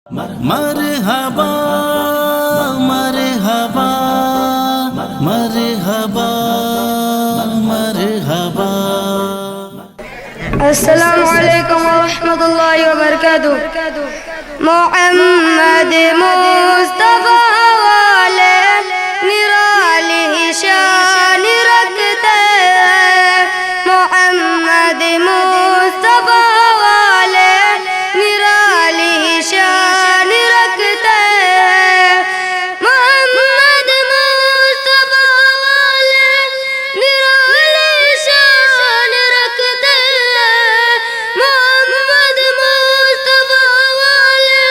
مرحبا مرحبا مرحبا مرحبا. السلام علیکم ورحمۃ اللہ وبرکاتہ. محمد مصطفیٰ والے نرالی شان رکھتے ہیں. محمد مصطفیٰ والے نرالی شان رکھتے ہیں. محمد مصطفیٰ والے نرالی شان رکھتے ہیں. محمد مصطفیٰ والے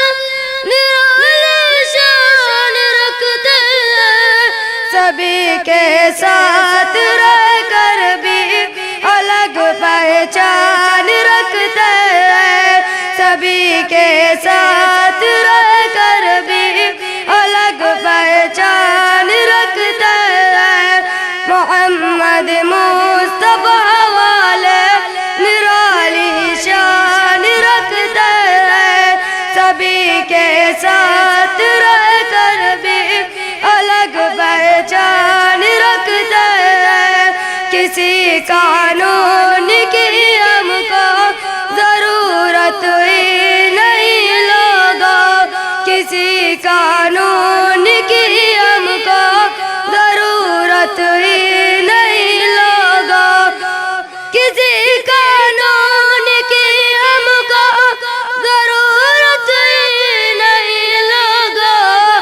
نرالی شان رکھتے ہیں. سبھی کے ساتھ رہ کر بھی الگ پہچان رکھتے ہیں. سبھی کے ساتھ رہ کر بھی الگ پہچان رکھتے ہیں. محمد مصطفیٰ والے نرالی شان رکھتے ہیں. سبھی کے ساتھ رہ کر بھی الگ پہچان رکھتے ہیں. کسی قانون کی ہم کو ضرورت ہی نہیں لوگوں. کسی قانون کی ہم کو ضرورت ہی نہیں لوگوں. کسی قانون کی ہم کو ضرورت ہی نہیں لوگوں.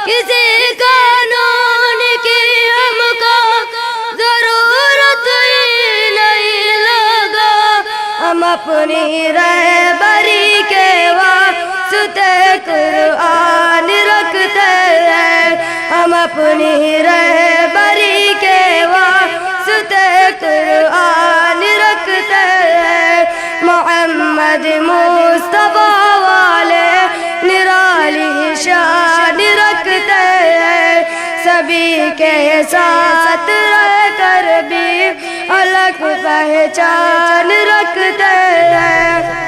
کسی قانون کی ہم کو ضرورت ہی نہیں لوگوں. ہم اپنی رہبری کے واسطے قرآن رکھتے ہیں. ہم اپنی رہبری کے واسطے قرآن رکھتے ہیں. محمد مصطفیٰ والے نرالی شان رکھتے ہیں. سبھی کے ساتھ رہ کر بھی الگ پہچان رکھتے ہیں.